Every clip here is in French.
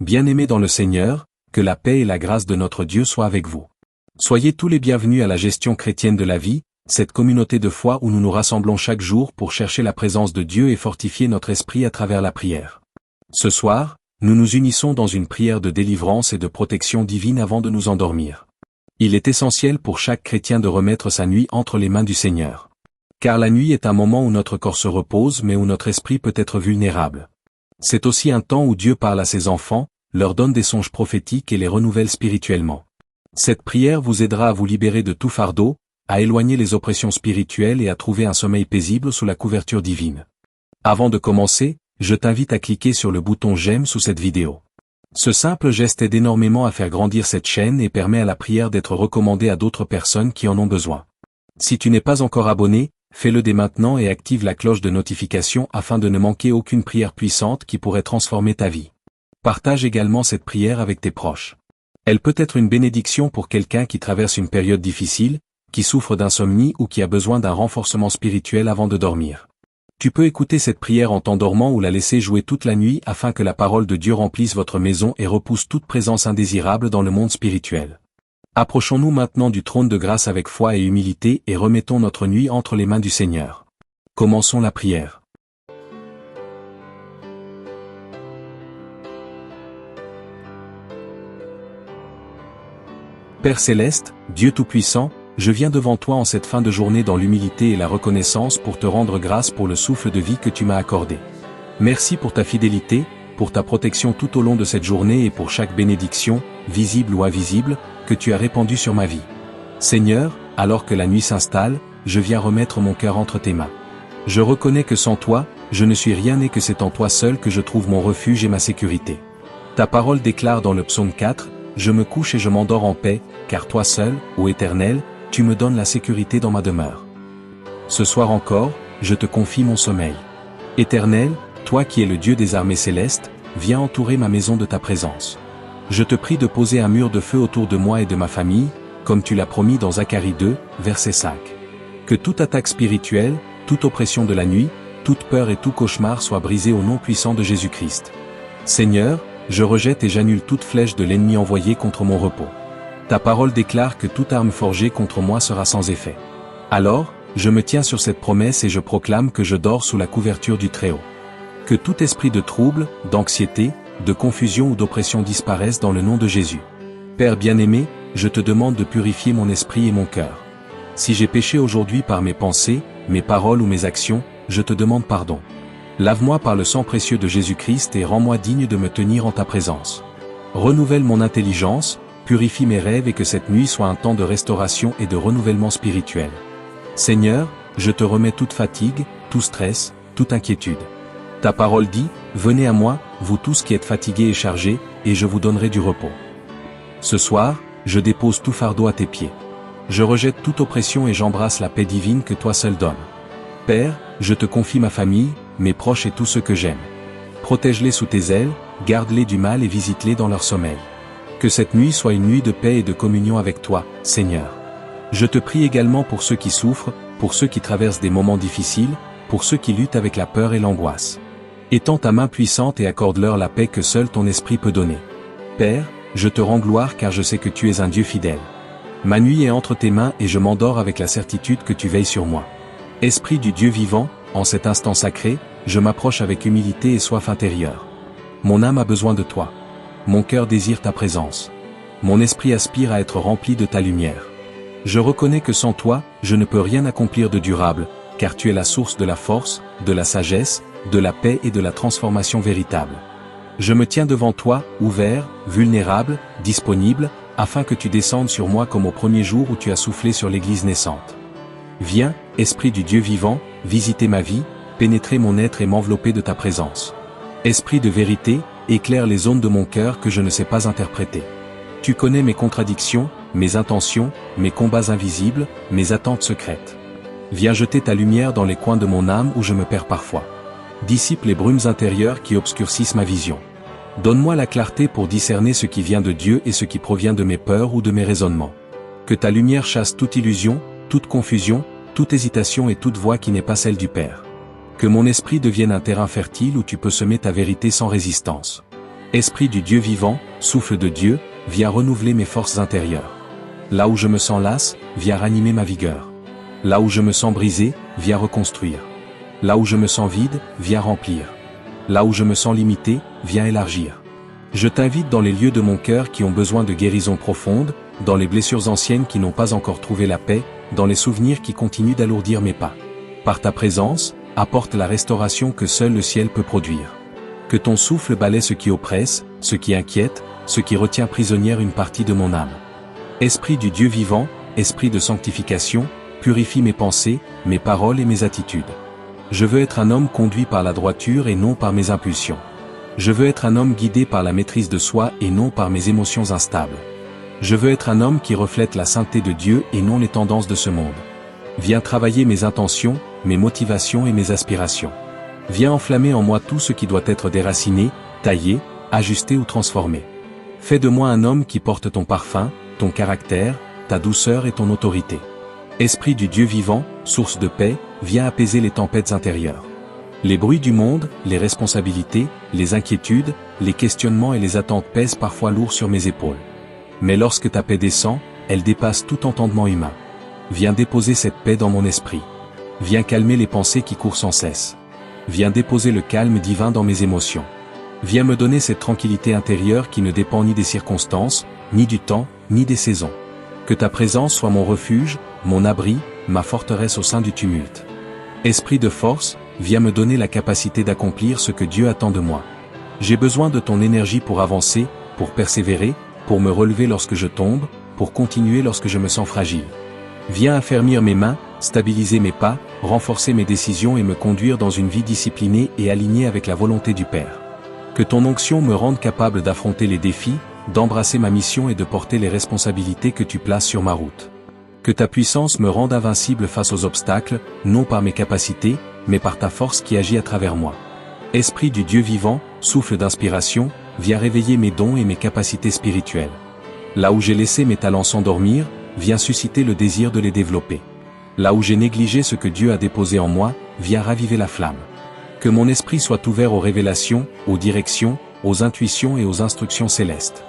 Bien-aimés dans le Seigneur, que la paix et la grâce de notre Dieu soient avec vous. Soyez tous les bienvenus à la gestion chrétienne de la vie, cette communauté de foi où nous nous rassemblons chaque jour pour chercher la présence de Dieu et fortifier notre esprit à travers la prière. Ce soir, nous nous unissons dans une prière de délivrance et de protection divine avant de nous endormir. Il est essentiel pour chaque chrétien de remettre sa nuit entre les mains du Seigneur. Car la nuit est un moment où notre corps se repose mais où notre esprit peut être vulnérable. C'est aussi un temps où Dieu parle à ses enfants, leur donne des songes prophétiques et les renouvelle spirituellement. Cette prière vous aidera à vous libérer de tout fardeau, à éloigner les oppressions spirituelles et à trouver un sommeil paisible sous la couverture divine. Avant de commencer, je t'invite à cliquer sur le bouton j'aime sous cette vidéo. Ce simple geste aide énormément à faire grandir cette chaîne et permet à la prière d'être recommandée à d'autres personnes qui en ont besoin. Si tu n'es pas encore abonné, fais-le dès maintenant et active la cloche de notification afin de ne manquer aucune prière puissante qui pourrait transformer ta vie. Partage également cette prière avec tes proches. Elle peut être une bénédiction pour quelqu'un qui traverse une période difficile, qui souffre d'insomnie ou qui a besoin d'un renforcement spirituel avant de dormir. Tu peux écouter cette prière en t'endormant ou la laisser jouer toute la nuit afin que la parole de Dieu remplisse votre maison et repousse toute présence indésirable dans le monde spirituel. Approchons-nous maintenant du trône de grâce avec foi et humilité et remettons notre nuit entre les mains du Seigneur. Commençons la prière. Père céleste, Dieu tout-puissant, je viens devant toi en cette fin de journée dans l'humilité et la reconnaissance pour te rendre grâce pour le souffle de vie que tu m'as accordé. Merci pour ta fidélité, pour ta protection tout au long de cette journée et pour chaque bénédiction, visible ou invisible, que tu as répandue sur ma vie. Seigneur, alors que la nuit s'installe, je viens remettre mon cœur entre tes mains. Je reconnais que sans toi, je ne suis rien et que c'est en toi seul que je trouve mon refuge et ma sécurité. Ta parole déclare dans le psaume 4, « Je me couche et je m'endors en paix, car toi seul, ô Éternel, tu me donnes la sécurité dans ma demeure. » Ce soir encore, je te confie mon sommeil. Éternel, toi qui es le Dieu des armées célestes, viens entourer ma maison de ta présence. Je te prie de poser un mur de feu autour de moi et de ma famille, comme tu l'as promis dans Zacharie 2, verset 5. Que toute attaque spirituelle, toute oppression de la nuit, toute peur et tout cauchemar soient brisés au nom puissant de Jésus-Christ. Seigneur, je rejette et j'annule toute flèche de l'ennemi envoyée contre mon repos. Ta parole déclare que toute arme forgée contre moi sera sans effet. Alors, je me tiens sur cette promesse et je proclame que je dors sous la couverture du Très-Haut. Que tout esprit de trouble, d'anxiété, de confusion ou d'oppression disparaisse dans le nom de Jésus. Père bien-aimé, je te demande de purifier mon esprit et mon cœur. Si j'ai péché aujourd'hui par mes pensées, mes paroles ou mes actions, je te demande pardon. Lave-moi par le sang précieux de Jésus-Christ et rends-moi digne de me tenir en ta présence. Renouvelle mon intelligence, purifie mes rêves et que cette nuit soit un temps de restauration et de renouvellement spirituel. Seigneur, je te remets toute fatigue, tout stress, toute inquiétude. Ta parole dit, « Venez à moi, vous tous qui êtes fatigués et chargés, et je vous donnerai du repos. » Ce soir, je dépose tout fardeau à tes pieds. Je rejette toute oppression et j'embrasse la paix divine que toi seul donnes. Père, je te confie ma famille, mes proches et tous ceux que j'aime. Protège-les sous tes ailes, garde-les du mal et visite-les dans leur sommeil. Que cette nuit soit une nuit de paix et de communion avec toi, Seigneur. Je te prie également pour ceux qui souffrent, pour ceux qui traversent des moments difficiles, pour ceux qui luttent avec la peur et l'angoisse. Étends ta main puissante et accorde-leur la paix que seul ton esprit peut donner. Père, je te rends gloire car je sais que tu es un Dieu fidèle. Ma nuit est entre tes mains et je m'endors avec la certitude que tu veilles sur moi. Esprit du Dieu vivant, en cet instant sacré, je m'approche avec humilité et soif intérieure. Mon âme a besoin de toi. Mon cœur désire ta présence. Mon esprit aspire à être rempli de ta lumière. Je reconnais que sans toi, je ne peux rien accomplir de durable, car tu es la source de la force, de la sagesse, de la paix et de la transformation véritable. Je me tiens devant toi, ouvert, vulnérable, disponible, afin que tu descendes sur moi comme au premier jour où tu as soufflé sur l'Église naissante. Viens, Esprit du Dieu vivant, visiter ma vie, pénétrer mon être et m'envelopper de ta présence. Esprit de vérité, éclaire les zones de mon cœur que je ne sais pas interpréter. Tu connais mes contradictions, mes intentions, mes combats invisibles, mes attentes secrètes. Viens jeter ta lumière dans les coins de mon âme où je me perds parfois. Dissipe les brumes intérieures qui obscurcissent ma vision. Donne-moi la clarté pour discerner ce qui vient de Dieu et ce qui provient de mes peurs ou de mes raisonnements. Que ta lumière chasse toute illusion, toute confusion, toute hésitation et toute voix qui n'est pas celle du Père. Que mon esprit devienne un terrain fertile où tu peux semer ta vérité sans résistance. Esprit du Dieu vivant, souffle de Dieu, viens renouveler mes forces intérieures. Là où je me sens lasse, viens ranimer ma vigueur. Là où je me sens brisé, viens reconstruire. Là où je me sens vide, viens remplir. Là où je me sens limité, viens élargir. Je t'invite dans les lieux de mon cœur qui ont besoin de guérison profonde, dans les blessures anciennes qui n'ont pas encore trouvé la paix, dans les souvenirs qui continuent d'alourdir mes pas. Par ta présence, apporte la restauration que seul le ciel peut produire. Que ton souffle balaie ce qui oppresse, ce qui inquiète, ce qui retient prisonnière une partie de mon âme. Esprit du Dieu vivant, esprit de sanctification, purifie mes pensées, mes paroles et mes attitudes. Je veux être un homme conduit par la droiture et non par mes impulsions. Je veux être un homme guidé par la maîtrise de soi et non par mes émotions instables. Je veux être un homme qui reflète la sainteté de Dieu et non les tendances de ce monde. Viens travailler mes intentions, mes motivations et mes aspirations. Viens enflammer en moi tout ce qui doit être déraciné, taillé, ajusté ou transformé. Fais de moi un homme qui porte ton parfum, ton caractère, ta douceur et ton autorité. Esprit du Dieu vivant, source de paix, viens apaiser les tempêtes intérieures. Les bruits du monde, les responsabilités, les inquiétudes, les questionnements et les attentes pèsent parfois lourd sur mes épaules. Mais lorsque ta paix descend, elle dépasse tout entendement humain. Viens déposer cette paix dans mon esprit. Viens calmer les pensées qui courent sans cesse. Viens déposer le calme divin dans mes émotions. Viens me donner cette tranquillité intérieure qui ne dépend ni des circonstances, ni du temps, ni des saisons. Que ta présence soit mon refuge, mon abri, ma forteresse au sein du tumulte. Esprit de force, viens me donner la capacité d'accomplir ce que Dieu attend de moi. J'ai besoin de ton énergie pour avancer, pour persévérer, pour me relever lorsque je tombe, pour continuer lorsque je me sens fragile. Viens affermir mes mains, stabiliser mes pas, renforcer mes décisions et me conduire dans une vie disciplinée et alignée avec la volonté du Père. Que ton onction me rende capable d'affronter les défis, d'embrasser ma mission et de porter les responsabilités que tu places sur ma route. Que ta puissance me rende invincible face aux obstacles, non par mes capacités, mais par ta force qui agit à travers moi. Esprit du Dieu vivant, souffle d'inspiration, viens réveiller mes dons et mes capacités spirituelles. Là où j'ai laissé mes talents s'endormir, viens susciter le désir de les développer. Là où j'ai négligé ce que Dieu a déposé en moi, viens raviver la flamme. Que mon esprit soit ouvert aux révélations, aux directions, aux intuitions et aux instructions célestes.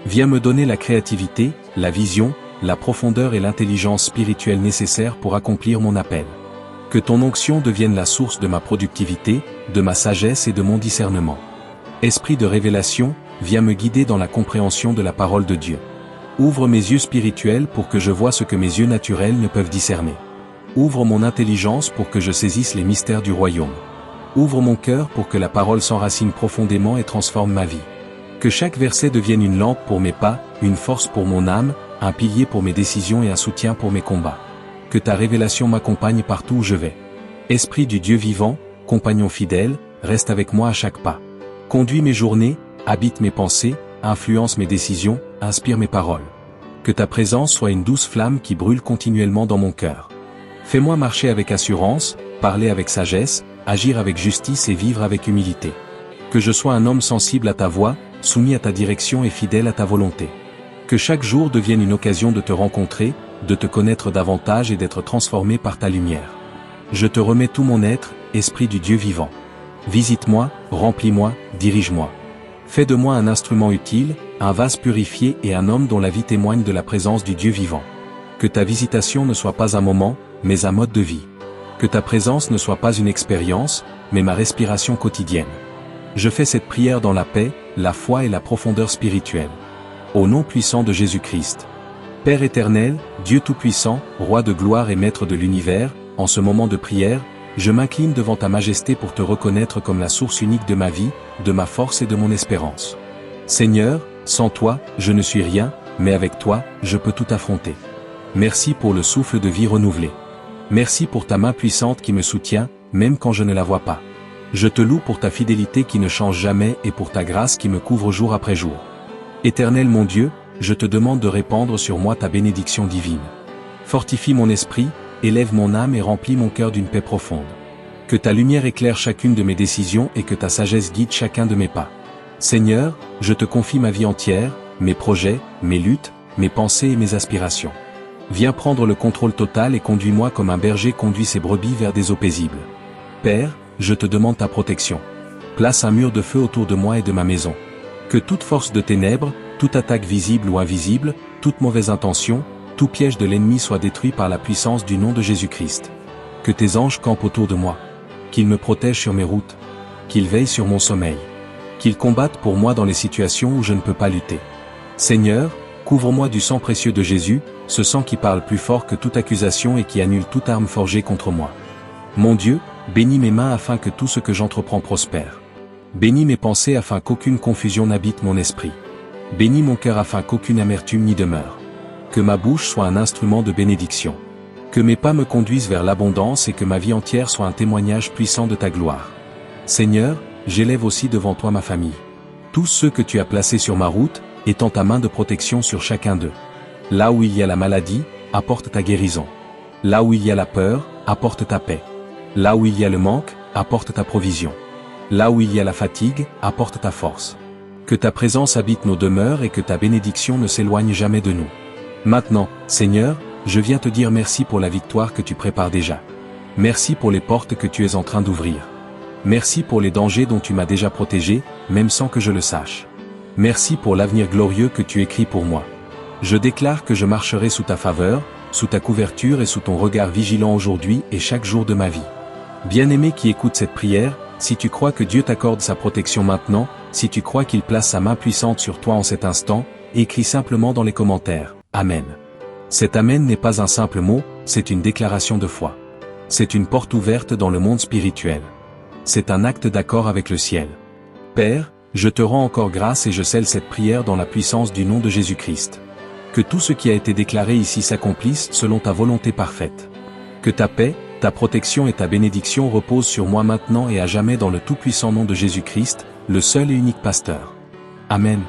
Viens me donner la créativité, la vision, la profondeur et l'intelligence spirituelle nécessaires pour accomplir mon appel. Que ton onction devienne la source de ma productivité, de ma sagesse et de mon discernement. Esprit de révélation, viens me guider dans la compréhension de la parole de Dieu. Ouvre mes yeux spirituels pour que je voie ce que mes yeux naturels ne peuvent discerner. Ouvre mon intelligence pour que je saisisse les mystères du royaume. Ouvre mon cœur pour que la parole s'enracine profondément et transforme ma vie. Que chaque verset devienne une lampe pour mes pas, une force pour mon âme, un pilier pour mes décisions et un soutien pour mes combats. Que ta révélation m'accompagne partout où je vais. Esprit du Dieu vivant, compagnon fidèle, reste avec moi à chaque pas. Conduis mes journées, habite mes pensées, influence mes décisions, inspire mes paroles. Que ta présence soit une douce flamme qui brûle continuellement dans mon cœur. Fais-moi marcher avec assurance, parler avec sagesse, agir avec justice et vivre avec humilité. Que je sois un homme sensible à ta voix, soumis à ta direction et fidèle à ta volonté. Que chaque jour devienne une occasion de te rencontrer, de te connaître davantage et d'être transformé par ta lumière. Je te remets tout mon être, Esprit du Dieu vivant. Visite-moi, remplis-moi, dirige-moi. Fais de moi un instrument utile, un vase purifié et un homme dont la vie témoigne de la présence du Dieu vivant. Que ta visitation ne soit pas un moment, mais un mode de vie. Que ta présence ne soit pas une expérience, mais ma respiration quotidienne. Je fais cette prière dans la paix, la foi et la profondeur spirituelle. Au nom puissant de Jésus-Christ. Père éternel, Dieu tout-puissant, Roi de gloire et Maître de l'univers, en ce moment de prière, je m'incline devant ta majesté pour te reconnaître comme la source unique de ma vie, de ma force et de mon espérance. Seigneur, sans toi, je ne suis rien, mais avec toi, je peux tout affronter. Merci pour le souffle de vie renouvelé. Merci pour ta main puissante qui me soutient, même quand je ne la vois pas. Je te loue pour ta fidélité qui ne change jamais et pour ta grâce qui me couvre jour après jour. Éternel mon Dieu, je te demande de répandre sur moi ta bénédiction divine. Fortifie mon esprit, élève mon âme et remplis mon cœur d'une paix profonde. Que ta lumière éclaire chacune de mes décisions et que ta sagesse guide chacun de mes pas. Seigneur, je te confie ma vie entière, mes projets, mes luttes, mes pensées et mes aspirations. Viens prendre le contrôle total et conduis-moi comme un berger conduit ses brebis vers des eaux paisibles. Père, je te demande ta protection. Place un mur de feu autour de moi et de ma maison. Que toute force de ténèbres, toute attaque visible ou invisible, toute mauvaise intention, tout piège de l'ennemi soit détruit par la puissance du nom de Jésus-Christ. Que tes anges campent autour de moi. Qu'ils me protègent sur mes routes. Qu'ils veillent sur mon sommeil. Qu'ils combattent pour moi dans les situations où je ne peux pas lutter. Seigneur, couvre-moi du sang précieux de Jésus, ce sang qui parle plus fort que toute accusation et qui annule toute arme forgée contre moi. Mon Dieu, bénis mes mains afin que tout ce que j'entreprends prospère. Bénis mes pensées afin qu'aucune confusion n'habite mon esprit. Bénis mon cœur afin qu'aucune amertume n'y demeure. Que ma bouche soit un instrument de bénédiction. Que mes pas me conduisent vers l'abondance et que ma vie entière soit un témoignage puissant de ta gloire. Seigneur, j'élève aussi devant toi ma famille. Tous ceux que tu as placés sur ma route, étends ta main de protection sur chacun d'eux. Là où il y a la maladie, apporte ta guérison. Là où il y a la peur, apporte ta paix. Là où il y a le manque, apporte ta provision. Là où il y a la fatigue, apporte ta force. Que ta présence habite nos demeures et que ta bénédiction ne s'éloigne jamais de nous. Maintenant, Seigneur, je viens te dire merci pour la victoire que tu prépares déjà. Merci pour les portes que tu es en train d'ouvrir. Merci pour les dangers dont tu m'as déjà protégé, même sans que je le sache. Merci pour l'avenir glorieux que tu écris pour moi. Je déclare que je marcherai sous ta faveur, sous ta couverture et sous ton regard vigilant aujourd'hui et chaque jour de ma vie. Bien-aimé qui écoute cette prière, si tu crois que Dieu t'accorde sa protection maintenant, si tu crois qu'il place sa main puissante sur toi en cet instant, écris simplement dans les commentaires « Amen ». Cet Amen n'est pas un simple mot, c'est une déclaration de foi. C'est une porte ouverte dans le monde spirituel. C'est un acte d'accord avec le ciel. Père, je te rends encore grâce et je scelle cette prière dans la puissance du nom de Jésus-Christ. Que tout ce qui a été déclaré ici s'accomplisse selon ta volonté parfaite. Que ta paix, ta protection et ta bénédiction reposent sur moi maintenant et à jamais dans le tout-puissant nom de Jésus-Christ, le seul et unique pasteur. Amen.